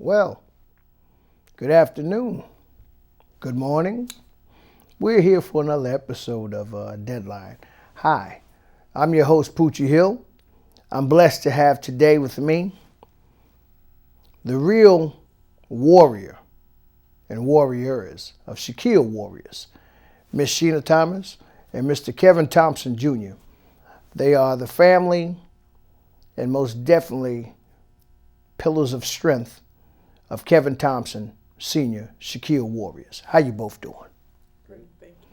Well, good afternoon, good morning. We're here for another episode of DeadLine. Hi, I'm your host, Poochie Hill. I'm blessed to have today with me the real warrior and warriors of Shaquille Warriors, Miss Sheena Thomas and Mr. Kevin Thompson Jr. They are the family and most definitely pillars of strength of Kevin Thompson Sr., Shaquille Warriors. How you both doing? Great, thank you.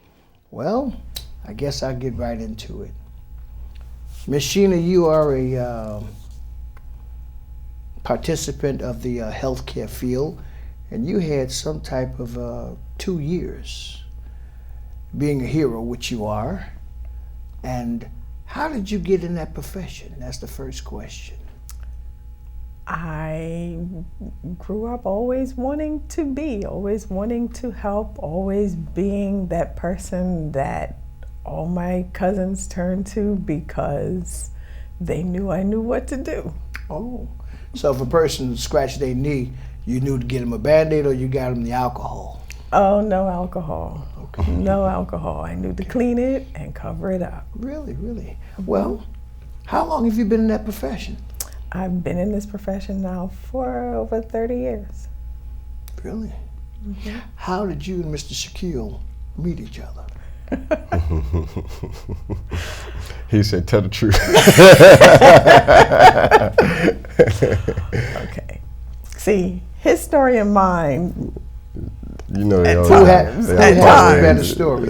Well, I guess I'll get right into it. Miss Sheena, you are a participant of the healthcare field, and you had some type of 2 years being a hero, which you are. And how did you get in that profession? That's the first question. I grew up always wanting to help, always being that person that all my cousins turned to because they knew I knew what to do. Oh, so if a person scratched their knee, you knew to get them a Band-Aid or you got them the alcohol? Oh, no alcohol. Okay. No alcohol. I knew to clean it and cover it up. Really, really? Well, how long have you been in that profession? I've been in this profession now for over 30 years. Really? Mm-hmm. How did you and Mr. Shaquille meet each other? He said, tell the truth. Okay. See, his story and mine. You know they all Who has the better story?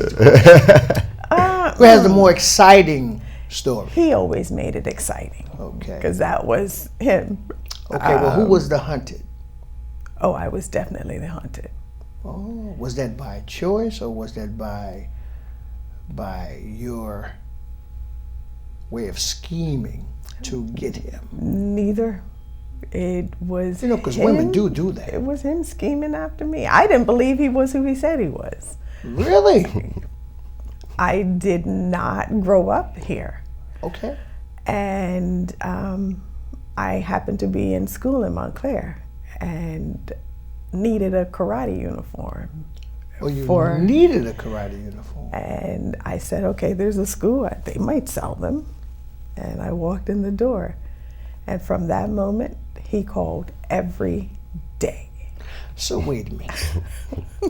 Who has the more exciting story? He always made it exciting. Okay. Because that was him. Okay, well, who was the hunted? Oh, I was definitely the hunted. Oh, was that by choice or was that by your way of scheming to get him? Neither. It was because women do that. It was him scheming after me. I didn't believe he was who he said he was. Really? I did not grow up here. Okay. And I happened to be in school in Montclair and needed a karate uniform. Oh, you needed a karate uniform. And I said, okay, there's a school, they might sell them. And I walked in the door. And from that moment, he called every day. So wait a minute.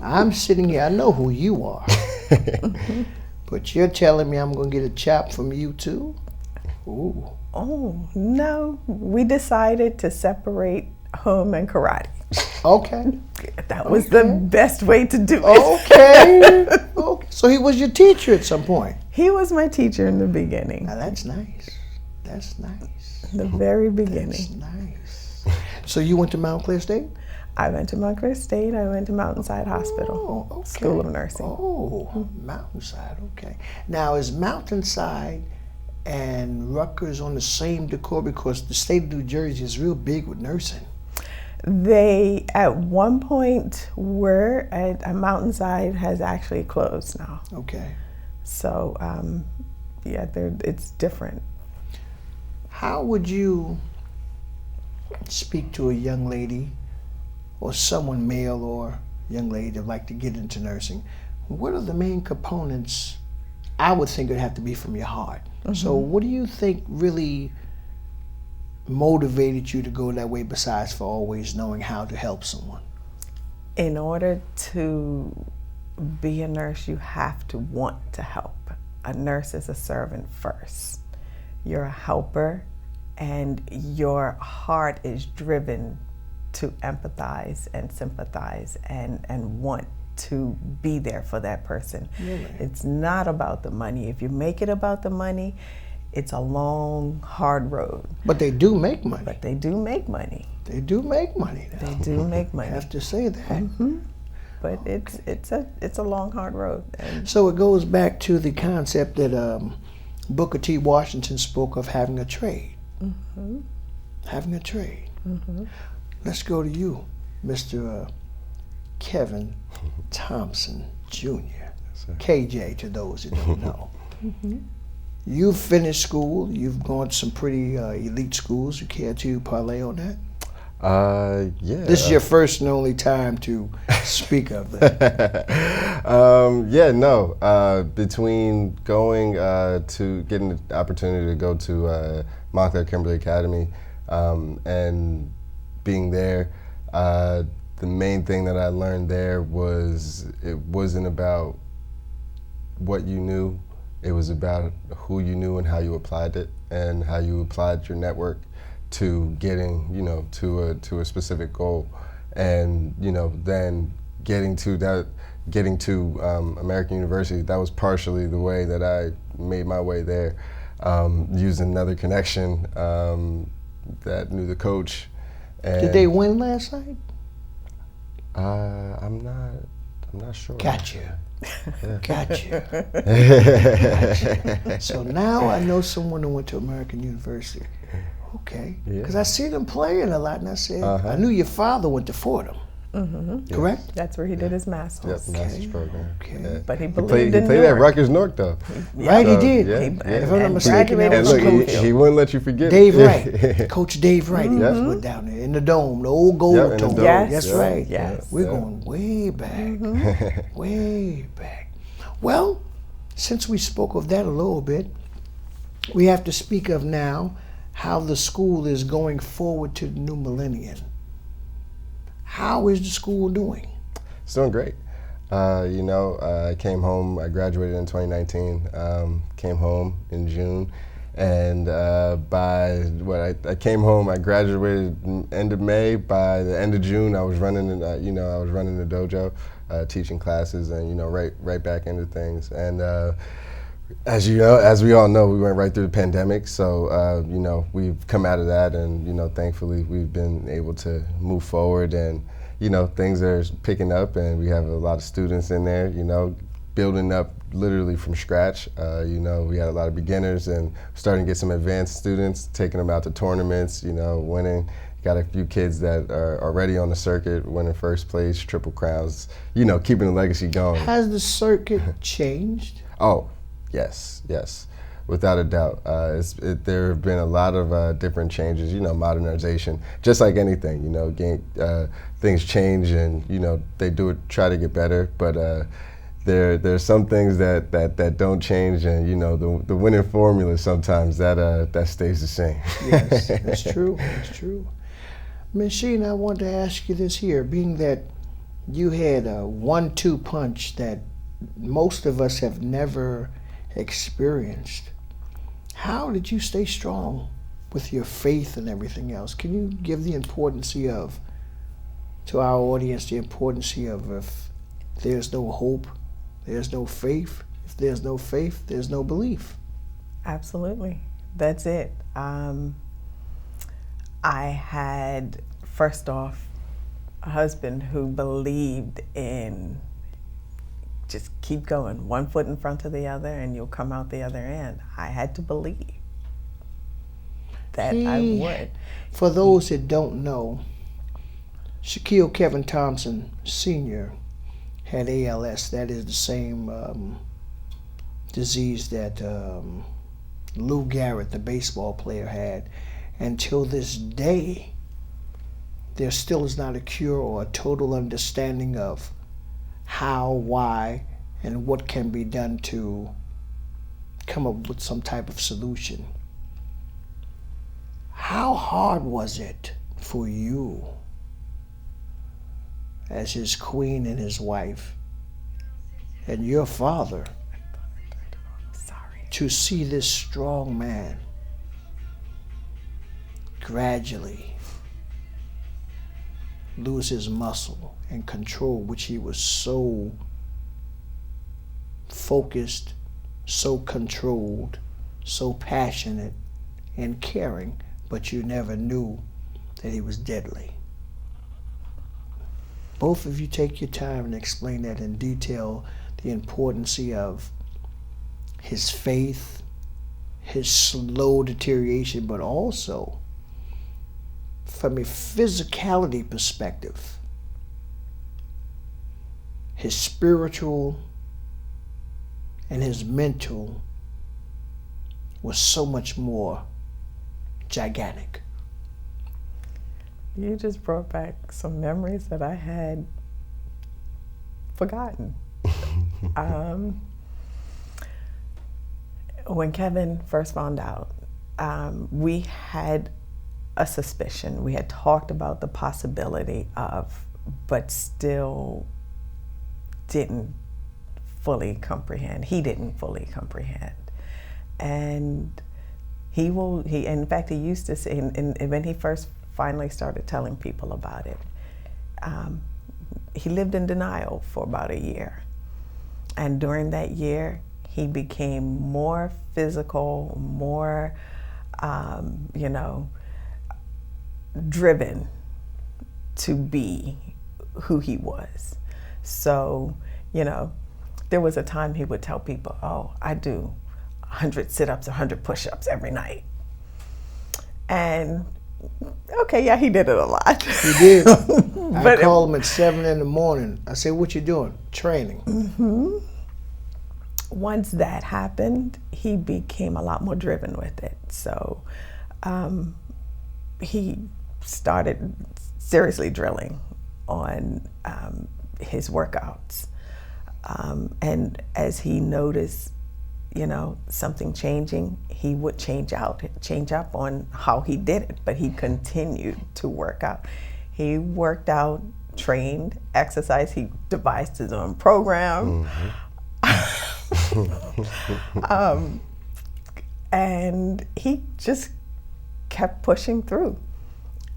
I'm sitting here, I know who you are. But you're telling me I'm going to get a chop from you too? Ooh. Oh, no. We decided to separate home and karate. Okay. That was the best way to do it. Okay. Okay. So he was your teacher at some point? He was my teacher in the beginning. Now that's nice. That's nice. The very beginning. That's nice. So you went to Montclair State? I went to Montclair State. I went to Mountainside Hospital, okay. School of Nursing. Oh, Mountainside, okay. Now, is Mountainside and Rutgers on the same decor? Because the state of New Jersey is real big with nursing. They, at one point, were at Mountainside has actually closed now. Okay. So, yeah, it's different. How would you speak to a young lady or someone, male or young lady, that would like to get into nursing? What are the main components? I would think it would have to be from your heart. Mm-hmm. So what do you think really motivated you to go that way, besides for always knowing how to help someone? In order to be a nurse, you have to want to help. A nurse is a servant first. You're a helper, and your heart is driven to empathize and sympathize and want to be there for that person. Really? It's not about the money. If you make it about the money, it's a long, hard road. But they do make money. But they do make money. They do make money now. They do make money. I have to say that. Mm-hmm. But okay. it's a long, hard road. And so it goes back to the concept that Booker T. Washington spoke of, having a trade. Mm-hmm. Having a trade. Mm-hmm. Let's go to you, Mr. Kevin Thompson Jr., KJ to those who don't know. Mm-hmm. You've finished school. You've gone to some pretty elite schools. You care to parlay on that? Yeah. This is your first and only time to speak of that. Between going to getting the opportunity to go to Montclair Kimberly Academy and being there, the main thing that I learned there was it wasn't about what you knew, it was about who you knew and how you applied it and how you applied your network to getting, to a specific goal. And, then getting to American University, that was partially the way that I made my way there, using another connection that knew the coach. And Did they win last night? I'm not sure. Gotcha. Gotcha. So now I know someone who went to American University. Okay. Because I see them playing a lot, and I said, I knew your father went to Fordham. Mm-hmm. Correct? That's where he did his master's. Yep, master's program. Okay. Yeah. But he He believed in played Newark. at Rutgers Newark though. Right, he did. Yeah, If I'm not mistaken, that And was look, Coach he wouldn't let you forget Dave it. Wright. Coach Dave Wright. He was down there in the dome, the old gold Yep, in the dome. dome. Yes. That's Yeah. right. Yes. We're going way back. Way back. Well, since we spoke of that a little bit, we have to speak of now how the school is going forward to the new millennium. How is the school doing? It's doing great. I came home, I graduated in 2019, came home in June, and I came home, I graduated end of May. By the end of June, I was running, I was running the dojo, teaching classes, and right back into things. And as we all know, we went right through the pandemic. So we've come out of that, and thankfully we've been able to move forward, and things are picking up, and we have a lot of students in there, building up literally from scratch. We had a lot of beginners and starting to get some advanced students, taking them out to tournaments, winning. Got a few kids that are already on the circuit, winning first place, triple crowns, keeping the legacy going. Has the circuit changed? Oh, yes, without a doubt. There have been a lot of different changes, modernization, just like anything, things change, and, they try to get better, but there's some things that don't change, and, the winning formula sometimes, that stays the same. Yes, that's true, that's true. Ms. Sheen, I want to ask you this here, being that you had a 1-2 punch that most of us have never experienced. How did you stay strong with your faith and everything else? Can you give the importance of, to our audience, the importance of if there's no hope, there's no faith. If there's no faith, there's no belief. Absolutely. That's it. I had, first off, a husband who believed in just keep going, one foot in front of the other, and you'll come out the other end. I had to believe that I would. For those that don't know, Shaquille Kevin Thompson Sr. had ALS. That is the same disease that Lou Gehrig, the baseball player, had. Until this day, there still is not a cure or a total understanding of how, why, and what can be done to come up with some type of solution. How hard was it for you as his queen and his wife and your father to see this strong man gradually lose his muscle and control, which he was so focused, so controlled, so passionate and caring, but you never knew that he was deadly? Both of you take your time and explain that in detail, the importance of his faith, his slow deterioration, but also from a physicality perspective, his spiritual and his mental was so much more gigantic. You just brought back some memories that I had forgotten. When Kevin first found out, we had a suspicion. We had talked about the possibility of, but still didn't fully comprehend. He didn't fully comprehend. And he in fact, he used to say, and when he first finally started telling people about it, he lived in denial for about a year. And during that year, he became more physical, more, driven to be who he was. So, there was a time he would tell people, oh, I do 100 sit-ups, 100 push-ups every night. And okay, yeah, he did it a lot. He did. I call him at 7 in the morning. I say, what you doing? Training. Mm-hmm. Once that happened, he became a lot more driven with it. So he started seriously drilling on his workouts. And as he noticed, something changing, he would change up on how he did it, but he continued to work out. He worked out, trained, exercised, he devised his own program. Mm-hmm. And he just kept pushing through.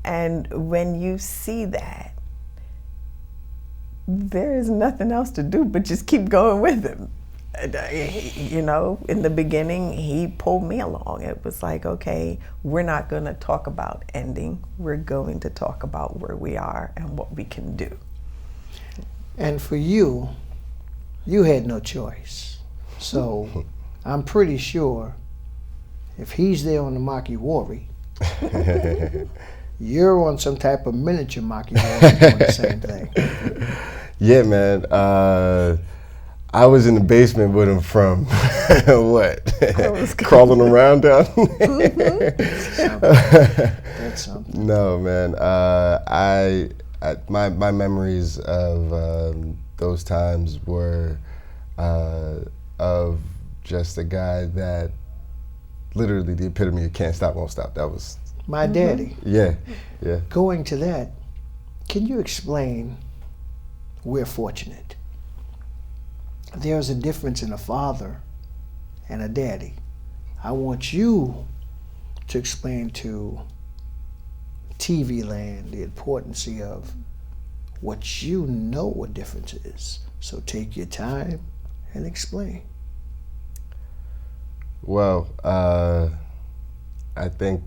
And when you see that, there is nothing else to do but just keep going with him. In the beginning, he pulled me along. It was like, okay, we're not going to talk about ending. We're going to talk about where we are and what we can do. And for you, you had no choice. So I'm pretty sure if he's there on the Maki-Wori, you're on some type of miniature Maki-Wori doing the same thing. Yeah, man. I was in the basement with him from what? Crawling around down there. That's something. No, man. My memories of those times were of just a guy that literally the epitome of can't stop, won't stop. That was my daddy. Yeah. Going to that, can you explain? We're fortunate. There's a difference in a father and a daddy. I want you to explain to TV land the importance of what you know what difference is. So take your time and explain. Well, I think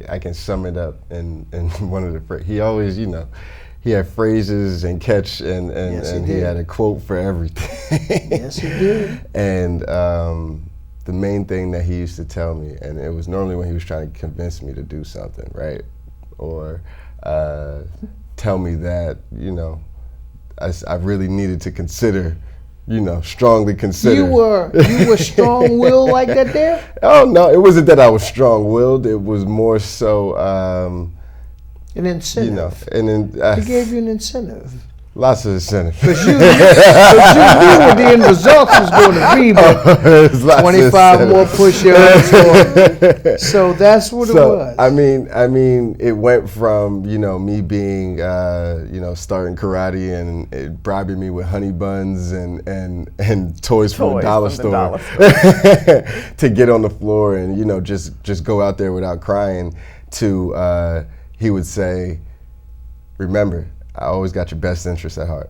I can sum it up in one of the phrases. He always, he had phrases and catch and Yes, he had a quote for everything. Yes, he did. And the main thing that he used to tell me, and it was normally when he was trying to convince me to do something, right? Or tell me that, I really needed to consider, strongly consider. You were strong-willed like that there? Oh, no, it wasn't that I was strong-willed. It was more so... an incentive. He gave you an incentive. Lots of incentive. Because you knew what the end results was going to be, but 25 more push-ups. So that's what it was. I mean, it went from, me being, starting karate and it bribing me with honey buns and toys from the dollar store to get on the floor and, just go out there without crying to, he would say, remember, I always got your best interests at heart.